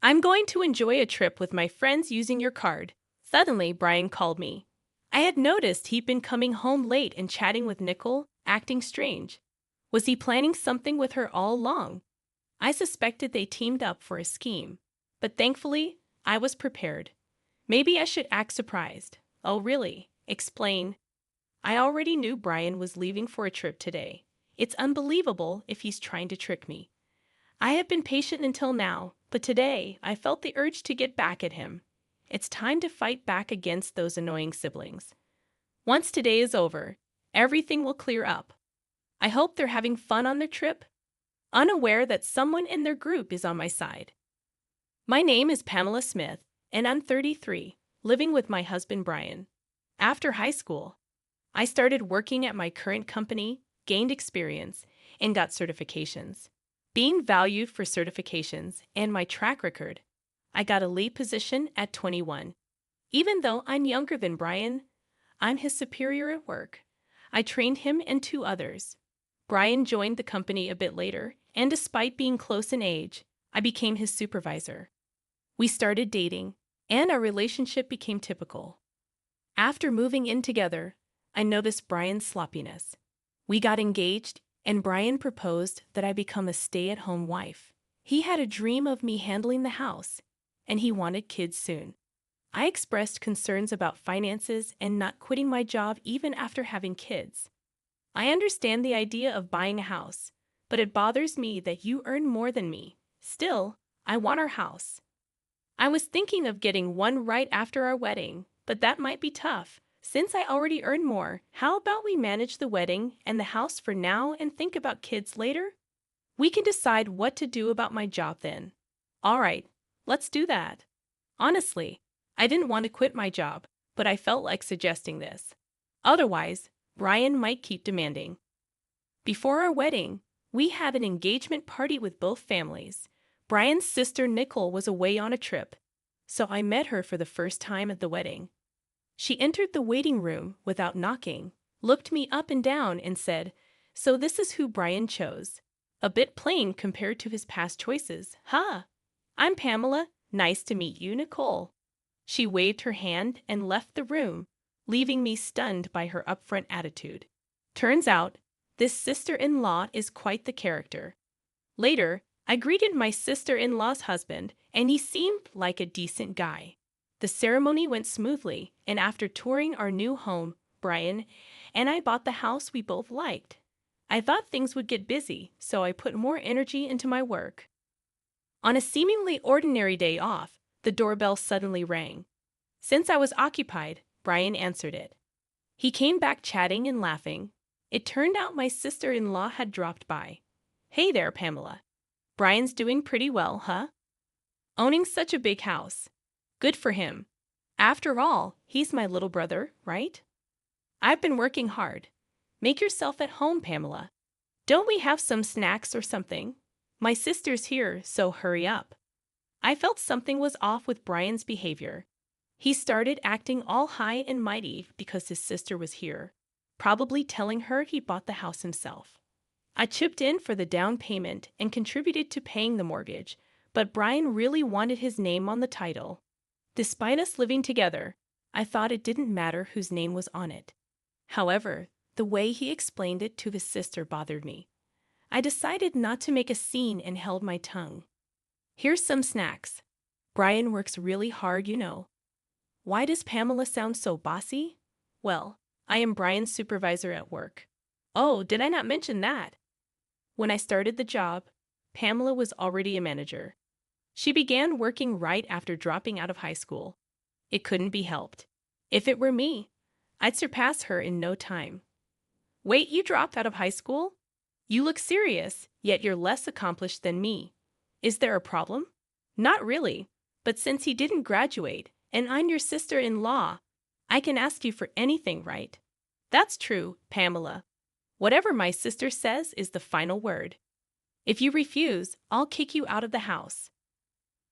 I'm going to enjoy a trip with my friends using your card. Suddenly, Brian called me. I had noticed he'd been coming home late and chatting with Nicole, acting strange. Was he planning something with her all along? I suspected they teamed up for a scheme. But thankfully, I was prepared. Maybe I should act surprised. Oh, really? Explain. I already knew Brian was leaving for a trip today. It's unbelievable if he's trying to trick me. I have been patient until now, but today I felt the urge to get back at him. It's time to fight back against those annoying siblings. Once today is over, everything will clear up. I hope they're having fun on their trip, unaware that someone in their group is on my side. My name is Pamela Smith, and I'm 33, living with my husband Brian. After high school, I started working at my current company, gained experience, and got certifications. Being valued for certifications and my track record, I got a lead position at 21. Even though I'm younger than Brian, I'm his superior at work. I trained him and two others. Brian joined the company a bit later, and despite being close in age, I became his supervisor. We started dating, and our relationship became typical. After moving in together, I noticed Brian's sloppiness. We got engaged, and Brian proposed that I become a stay-at-home wife. He had a dream of me handling the house, and he wanted kids soon. I expressed concerns about finances and not quitting my job even after having kids. I understand the idea of buying a house, but it bothers me that you earn more than me. Still, I want our house. I was thinking of getting one right after our wedding, but that might be tough. Since I already earn more, how about we manage the wedding and the house for now and think about kids later? We can decide what to do about my job then. All right, let's do that. Honestly, I didn't want to quit my job, but I felt like suggesting this. Otherwise, Brian might keep demanding. Before our wedding, we had an engagement party with both families. Brian's sister Nicole was away on a trip, so I met her for the first time at the wedding. She entered the waiting room without knocking, looked me up and down, and said, "So this is who Brian chose. A bit plain compared to his past choices, huh? I'm Pamela. Nice to meet you, Nicole." She waved her hand and left the room, leaving me stunned by her upfront attitude. Turns out, this sister-in-law is quite the character. Later, I greeted my sister-in-law's husband, and he seemed like a decent guy. The ceremony went smoothly, and after touring our new home, Brian and I bought the house we both liked. I thought things would get busy, so I put more energy into my work. On a seemingly ordinary day off, the doorbell suddenly rang. Since I was occupied, Brian answered it. He came back chatting and laughing. It turned out my sister-in-law had dropped by. "Hey there, Pamela. Brian's doing pretty well, huh? Owning such a big house. Good for him. After all, he's my little brother, right? I've been working hard. Make yourself at home, Pamela. Don't we have some snacks or something? My sister's here, so hurry up." I felt something was off with Brian's behavior. He started acting all high and mighty because his sister was here, probably telling her he bought the house himself. I chipped in for the down payment and contributed to paying the mortgage, but Brian really wanted his name on the title. Despite us living together, I thought it didn't matter whose name was on it. However, the way he explained it to his sister bothered me. I decided not to make a scene and held my tongue. "Here's some snacks. Brian works really hard, you know." Why does Pamela sound so bossy? Well, I am Brian's supervisor at work. Oh, did I not mention that? When I started the job, Pamela was already a manager. She began working right after dropping out of high school. It couldn't be helped. If it were me, I'd surpass her in no time. "Wait, you dropped out of high school? You look serious, yet you're less accomplished than me. Is there a problem?" "Not really, but since he didn't graduate, and I'm your sister-in-law, I can ask you for anything, right?" "That's true, Pamela. Whatever my sister says is the final word. If you refuse, I'll kick you out of the house."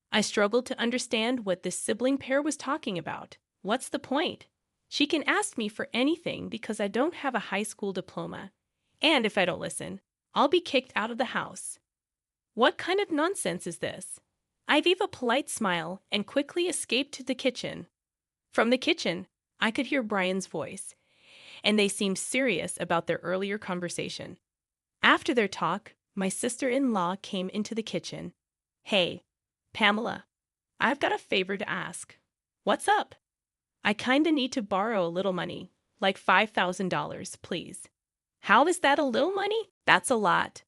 I struggled to understand what this sibling pair was talking about. What's the point? She can ask me for anything because I don't have a high school diploma. And if I don't listen, I'll be kicked out of the house. What kind of nonsense is this? I gave a polite smile and quickly escaped to the kitchen. From the kitchen, I could hear Brian's voice, and they seemed serious about their earlier conversation. After their talk, my sister-in-law came into the kitchen. "Hey, Pamela, I've got a favor to ask." "What's up?" "I kinda need to borrow a little money, like $5,000, please." "How is that a little money? That's a lot."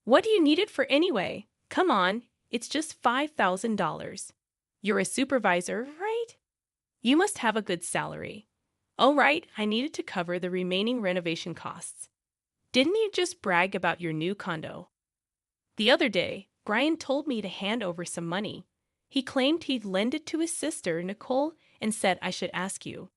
"What do you need it for anyway? Come on, it's just $5,000. You're a supervisor, right? You must have a good salary." "Oh, right, I needed to cover the remaining renovation costs." "Didn't you just brag about your new condo?" "The other day, Brian told me to hand over some money. He claimed he'd lend it to his sister, Nicole, and said I should ask you."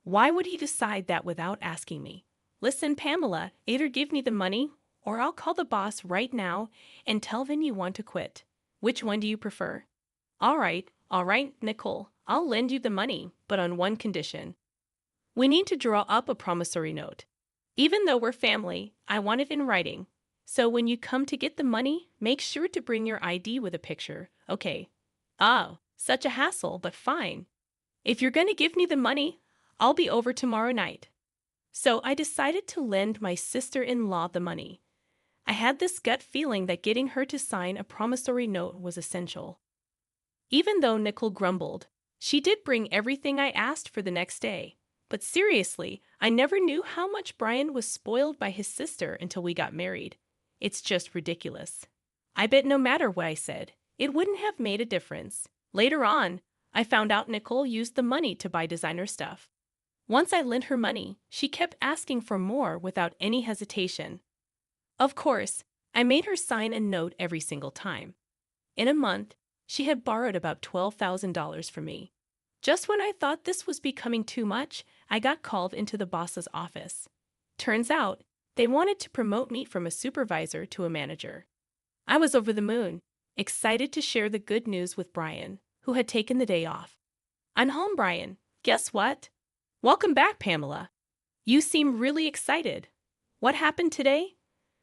"Why would he decide that without asking me?" "Listen, Pamela, either give me the money, or I'll call the boss right now and tell them you want to quit. Which one do you prefer?" All right, Nicole, I'll lend you the money, but on one condition. We need to draw up a promissory note. Even though we're family, I want it in writing. So when you come to get the money, make sure to bring your ID with a picture, okay?" "Oh, such a hassle, but fine. If you're going to give me the money, I'll be over tomorrow night." So I decided to lend my sister-in-law the money. I had this gut feeling that getting her to sign a promissory note was essential. Even though Nicole grumbled, she did bring everything I asked for the next day. But seriously, I never knew how much Brian was spoiled by his sister until we got married. It's just ridiculous. I bet no matter what I said, it wouldn't have made a difference. Later on, I found out Nicole used the money to buy designer stuff. Once I lent her money, she kept asking for more without any hesitation. Of course, I made her sign a note every single time. In a month, she had borrowed about $12,000 from me. Just when I thought this was becoming too much, I got called into the boss's office. Turns out, they wanted to promote me from a supervisor to a manager. I was over the moon, excited to share the good news with Brian, who had taken the day off. "I'm home, Brian. Guess what?" "Welcome back, Pamela. You seem really excited. What happened today?"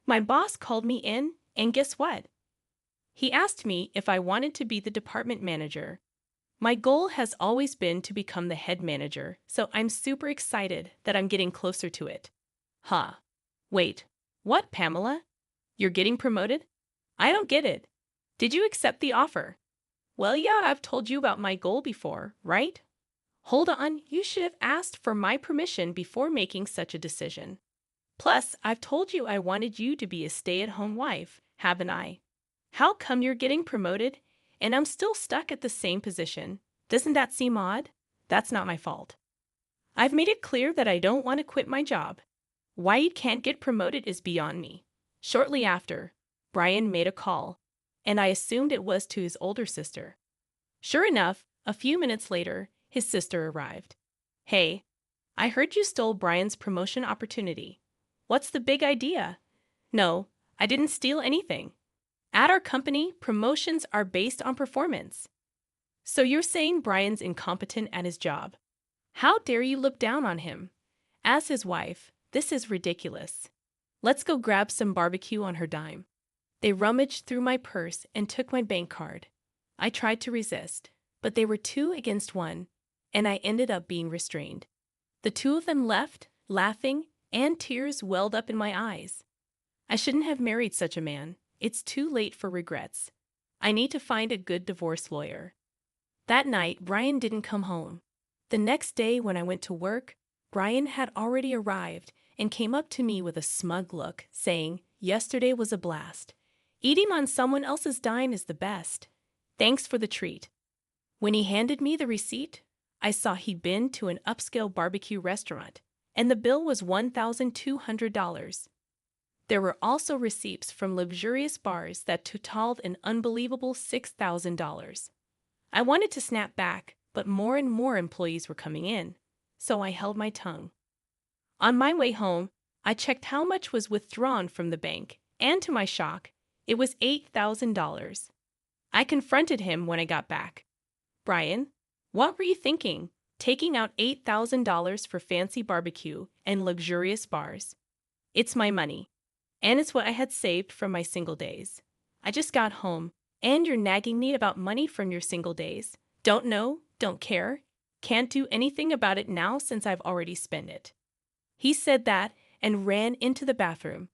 "My boss called me in, and guess what? He asked me if I wanted to be the department manager. My goal has always been to become the head manager, so I'm super excited that I'm getting closer to it." "Huh. Wait. What, Pamela? You're getting promoted? I don't get it. Did you accept the offer?" "Well, yeah, I've told you about my goal before, right?" "Hold on, you should have asked for my permission before making such a decision. Plus, I've told you I wanted you to be a stay-at-home wife, haven't I? How come you're getting promoted and I'm still stuck at the same position? Doesn't that seem odd?" "That's not my fault. I've made it clear that I don't want to quit my job. Why you can't get promoted is beyond me." Shortly after, Brian made a call, and I assumed it was to his older sister. Sure enough, a few minutes later, his sister arrived. "Hey, I heard you stole Brian's promotion opportunity. What's the big idea?" "No, I didn't steal anything. At our company, promotions are based on performance." "So you're saying Brian's incompetent at his job? How dare you look down on him? As his wife, this is ridiculous. Let's go grab some barbecue on her dime." They rummaged through my purse and took my bank card. I tried to resist, but they were 2 against 1, and I ended up being restrained. The two of them left, laughing, and tears welled up in my eyes. I shouldn't have married such a man. It's too late for regrets. I need to find a good divorce lawyer. That night, Brian didn't come home. The next day when I went to work, Brian had already arrived and came up to me with a smug look, saying, "Yesterday was a blast. Eating on someone else's dime is the best. Thanks for the treat." When he handed me the receipt, I saw he'd been to an upscale barbecue restaurant, and the bill was $1,200. There were also receipts from luxurious bars that totaled an unbelievable $6,000. I wanted to snap back, but more and more employees were coming in, so I held my tongue. On my way home, I checked how much was withdrawn from the bank, and to my shock, it was $8,000. I confronted him when I got back. "Brian, what were you thinking, taking out $8,000 for fancy barbecue and luxurious bars?" "It's my money, and it's what I had saved from my single days. I just got home, And you're nagging me about money from your single days. Don't know, don't care, can't do anything about it now since I've already spent it. He said that and ran into the bathroom.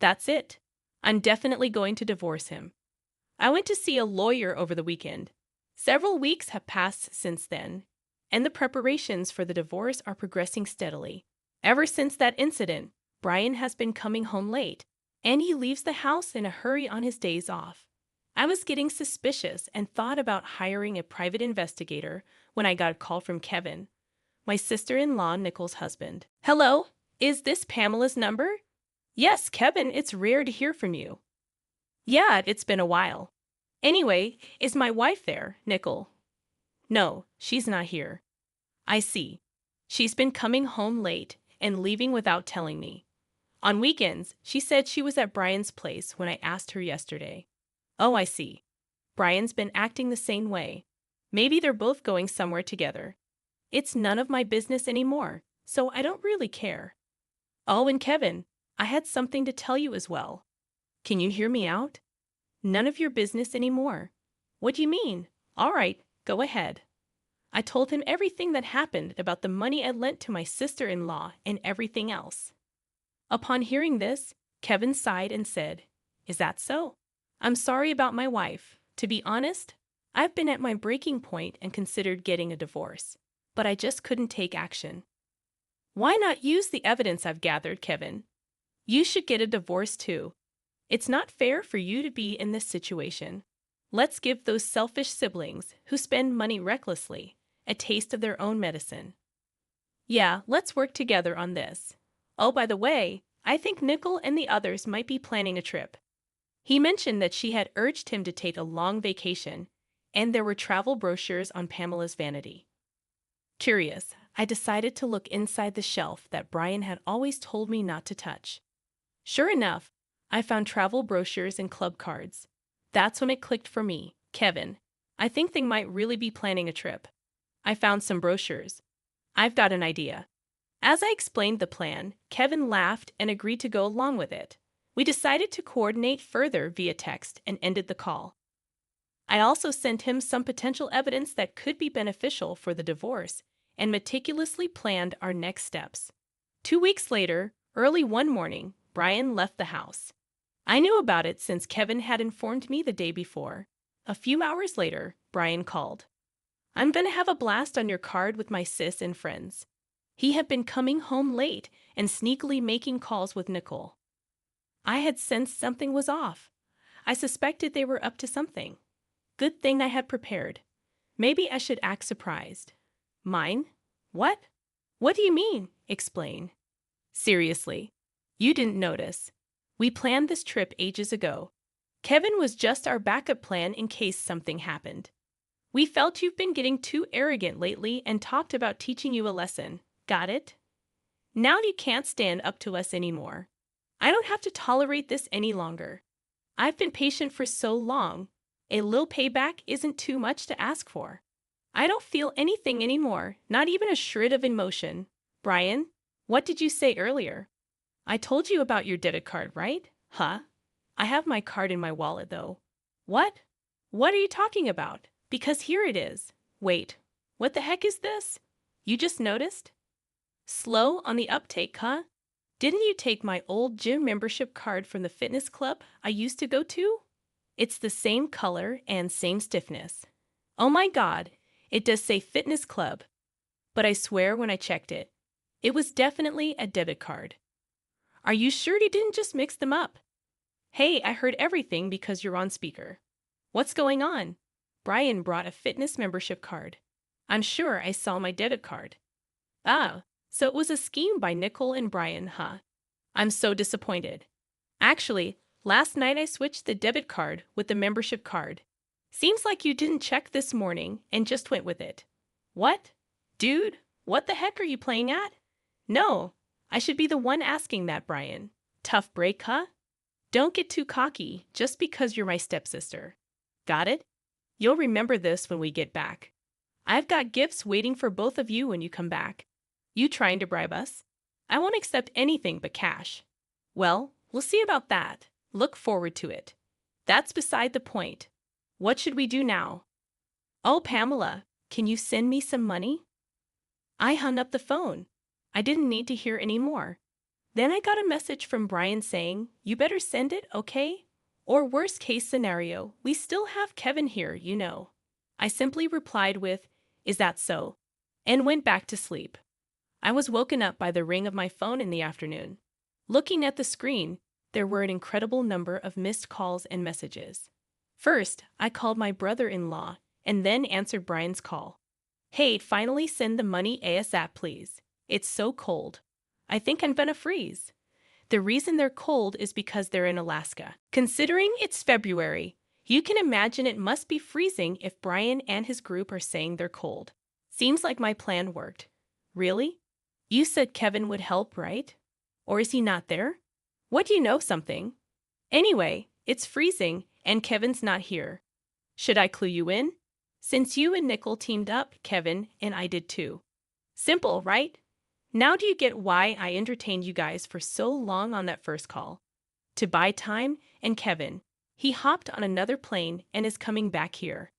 That's it. I'm definitely going to divorce him. I went to see a lawyer over the weekend. Several weeks have passed since then, and the preparations for the divorce are progressing steadily. Ever since that incident, Brian has been coming home late, and he leaves the house in a hurry on his days off. I was getting suspicious and thought about hiring a private investigator when I got a call from Kevin, my sister-in-law Nicole's husband. Hello, is this Pamela's number? Yes, Kevin, it's rare to hear from you. Yeah, it's been a while. Anyway, is my wife there, Nicole? No, she's not here. I see. She's been coming home late and leaving without telling me. On weekends, she said she was at Brian's place when I asked her yesterday. Oh, I see. Brian's been acting the same way. Maybe they're both going somewhere together. It's none of my business anymore, so I don't really care. Oh, and Kevin, I had something to tell you as well. Can you hear me out? None of your business anymore. What do you mean? All right, go ahead. I told him everything that happened about the money I lent to my sister-in-law and everything else. Upon hearing this, Kevin sighed and said, Is that so? I'm sorry about my wife. To be honest, I've been at my breaking point and considered getting a divorce, but I just couldn't take action. Why not use the evidence I've gathered, Kevin? You should get a divorce too. It's not fair for you to be in this situation. Let's give those selfish siblings who spend money recklessly a taste of their own medicine. Yeah, let's work together on this. Oh, by the way, I think Nicole and the others might be planning a trip. He mentioned that she had urged him to take a long vacation, and there were travel brochures on Pamela's vanity. Curious, I decided to look inside the shelf that Brian had always told me not to touch. Sure enough, I found travel brochures and club cards. That's when it clicked for me. Kevin, I think they might really be planning a trip. I found some brochures. I've got an idea. As I explained the plan, Kevin laughed and agreed to go along with it. We decided to coordinate further via text and ended the call. I also sent him some potential evidence that could be beneficial for the divorce and meticulously planned our next steps. 2 weeks later, early one morning, Brian left the house. I knew about it since Kevin had informed me the day before. A few hours later, Brian called. I'm going to have a blast on your card with my sis and friends. He had been coming home late and sneakily making calls with Nicole. I had sensed something was off. I suspected they were up to something. Good thing I had prepared. Maybe I should act surprised. Mine? What? What do you mean? Explain. Seriously, you didn't notice. We planned this trip ages ago. Kevin was just our backup plan in case something happened. We felt you've been getting too arrogant lately and talked about teaching you a lesson. Got it? Now you can't stand up to us anymore. I don't have to tolerate this any longer. I've been patient for so long. A little payback isn't too much to ask for. I don't feel anything anymore, not even a shred of emotion. Brian, what did you say earlier? I told you about your debit card, right? Huh? I have my card in my wallet, though. What? What are you talking about? Because here it is. Wait, what the heck is this? You just noticed? Slow on the uptake, huh? Didn't you take my old gym membership card from the fitness club I used to go to? It's the same color and same stiffness. Oh my God, it does say fitness club. But I swear when I checked it, it was definitely a debit card. Are you sure you didn't just mix them up? Hey, I heard everything because you're on speaker. What's going on? Brian brought a fitness membership card. I'm sure I saw my debit card. Ah, so it was a scheme by Nicole and Brian, huh? I'm so disappointed. Actually, last night I switched the debit card with the membership card. Seems like you didn't check this morning and just went with it. What? Dude, what the heck are you playing at? No, I should be the one asking that, Brian. Tough break, huh? Don't get too cocky just because you're my stepsister. Got it? You'll remember this when we get back. I've got gifts waiting for both of you when you come back. You trying to bribe us? I won't accept anything but cash. Well, we'll see about that. Look forward to it. That's beside the point. What should we do now? Oh, Pamela, can you send me some money? I hung up the phone. I didn't need to hear any more. Then I got a message from Brian saying, "You better send it, okay? Or worst case scenario, we still have Kevin here, you know." I simply replied with, "Is that so?" and went back to sleep. I was woken up by the ring of my phone in the afternoon. Looking at the screen, there were an incredible number of missed calls and messages. First, I called my brother-in-law and then answered Brian's call. "Hey, finally send the money ASAP, please. It's so cold. I think I'm gonna freeze." The reason they're cold is because they're in Alaska. Considering it's February, you can imagine it must be freezing if Brian and his group are saying they're cold. Seems like my plan worked. Really? You said Kevin would help, right? Or is he not there? What do you know something? Anyway, it's freezing and Kevin's not here. Should I clue you in? Since you and Nickel teamed up, Kevin and I did too. Simple, right? Now do you get why I entertained you guys for so long on that first call? To buy time, and Kevin, he hopped on another plane and is coming back here.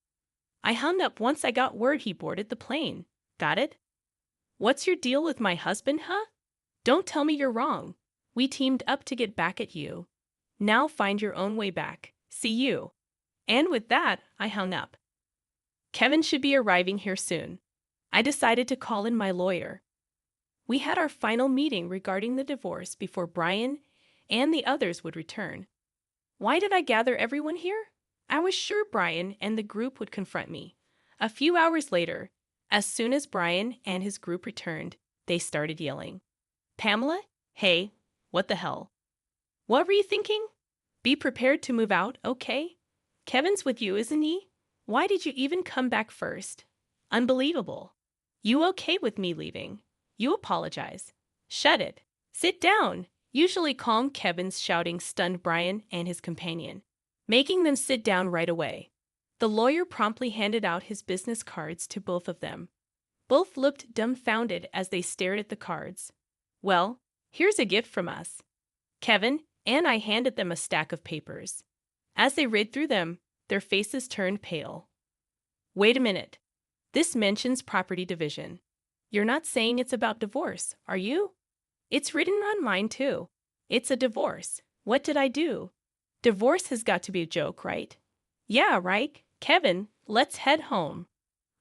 I hung up once I got word he boarded the plane. Got it? What's your deal with my husband, huh? Don't tell me you're wrong. We teamed up to get back at you. Now find your own way back. See you. And with that, I hung up. Kevin should be arriving here soon. I decided to call in my lawyer. We had our final meeting regarding the divorce before Brian and the others would return. Why did I gather everyone here? I was sure Brian and the group would confront me. A few hours later, as soon as Brian and his group returned, they started yelling. "Pamela? Hey, what the hell? What were you thinking? Be prepared to move out, okay? Kevin's with you, isn't he? Why did you even come back first? Unbelievable. You okay with me leaving? You apologize. Shut it. Sit down." Usually calm Kevin's shouting stunned Brian and his companion, making them sit down right away. The lawyer promptly handed out his business cards to both of them. Both looked dumbfounded as they stared at the cards. "Well, here's a gift from us." Kevin and I handed them a stack of papers. As they read through them, their faces turned pale. "Wait a minute. This mentions property division. You're not saying it's about divorce, are you?" "It's written on mine, too. It's a divorce. What did I do? Divorce has got to be a joke, right?" "Yeah, right. Kevin, let's head home."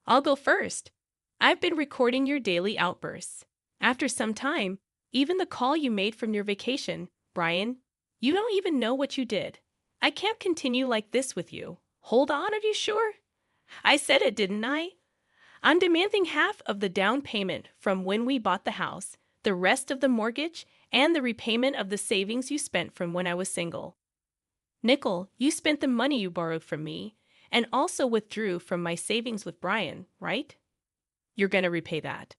"I'll go first. I've been recording your daily outbursts. After some time, even the call you made from your vacation, Brian, you don't even know what you did. I can't continue like this with you." "Hold on, are you sure? I said it, didn't I? I'm demanding half of the down payment from when we bought the house, the rest of the mortgage, and the repayment of the savings you spent from when I was single." "Nickel, you spent the money you borrowed from me, and also withdrew from my savings with Brian, right? You're going to repay that."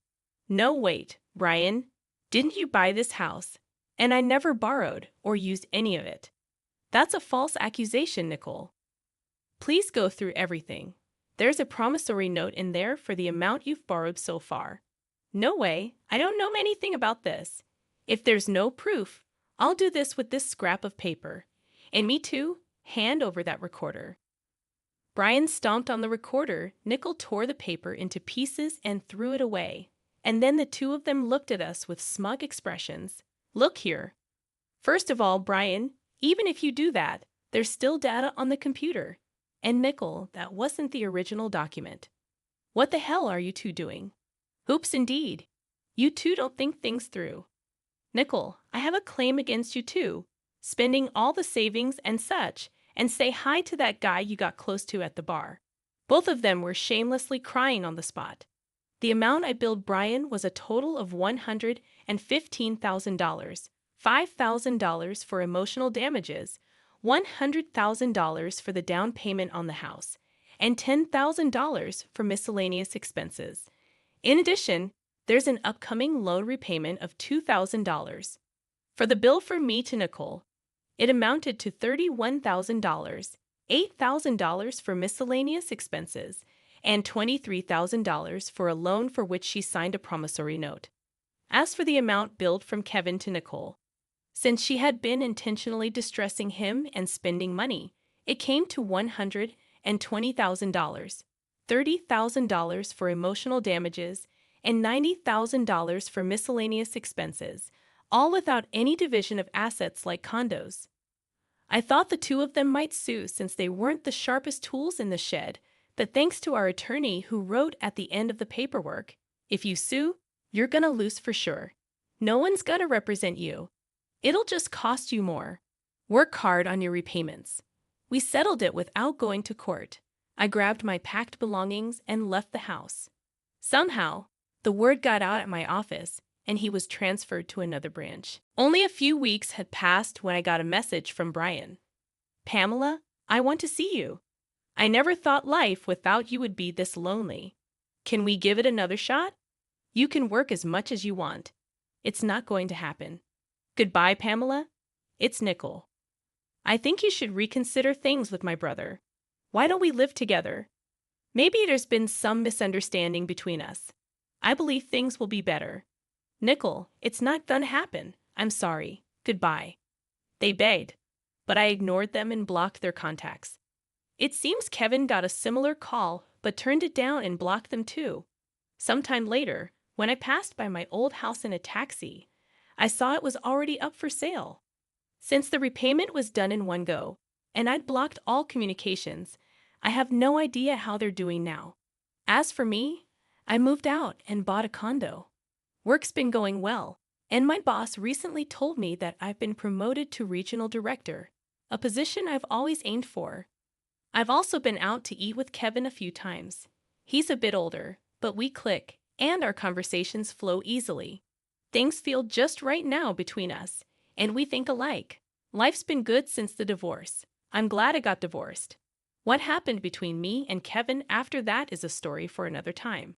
"No, wait, Brian. Didn't you buy this house? And I never borrowed or used any of it." "That's a false accusation, Nickel. Please go through everything. There's a promissory note in there for the amount you've borrowed so far." "No way. I don't know anything about this. If there's no proof, I'll do this with this scrap of paper. And me too. Hand over that recorder." Brian stomped on the recorder. Nickel tore the paper into pieces and threw it away. And then the two of them looked at us with smug expressions. "Look here. First of all, Brian, even if you do that, there's still data on the computer. And Nickel, that wasn't the original document. What the hell are you two doing? Oops, indeed. You two don't think things through. Nickel, I have a claim against you too. Spending all the savings and such, and say hi to that guy you got close to at the bar." Both of them were shamelessly crying on the spot. The amount I billed Brian was a total of $115,000, $5,000 for emotional damages, $100,000 for the down payment on the house, and $10,000 for miscellaneous expenses. In addition, there's an upcoming loan repayment of $2,000. For the bill from me to Nicole, it amounted to $31,000, $8,000 for miscellaneous expenses, and $23,000 for a loan for which she signed a promissory note. As for the amount billed from Kevin to Nicole, since she had been intentionally distressing him and spending money, it came to and $20,000, $30,000 for emotional damages, and $90,000 for miscellaneous expenses, all without any division of assets like condos. I thought the two of them might sue since they weren't the sharpest tools in the shed, but thanks to our attorney who wrote at the end of the paperwork, "If you sue, you're gonna lose for sure. No one's gonna represent you. It'll just cost you more. Work hard on your repayments." We settled it without going to court. I grabbed my packed belongings and left the house. Somehow, the word got out at my office, and he was transferred to another branch. Only a few weeks had passed when I got a message from Brian. "Pamela, I want to see you. I never thought life without you would be this lonely. Can we give it another shot? You can work as much as you want. It's not going to happen. Goodbye, Pamela. It's Nickel. I think you should reconsider things with my brother. Why don't we live together? Maybe there's been some misunderstanding between us. I believe things will be better. Nickel, it's not gonna happen. I'm sorry. Goodbye." They begged, but I ignored them and blocked their contacts. It seems Kevin got a similar call but turned it down and blocked them too. Sometime later, when I passed by my old house in a taxi, I saw it was already up for sale. Since the repayment was done in one go, and I'd blocked all communications, I have no idea how they're doing now. As for me, I moved out and bought a condo. Work's been going well, and my boss recently told me that I've been promoted to regional director, a position I've always aimed for. I've also been out to eat with Kevin a few times. He's a bit older, but we click, and our conversations flow easily. Things feel just right now between us, and we think alike. Life's been good since the divorce. I'm glad I got divorced. What happened between me and Kevin after that is a story for another time.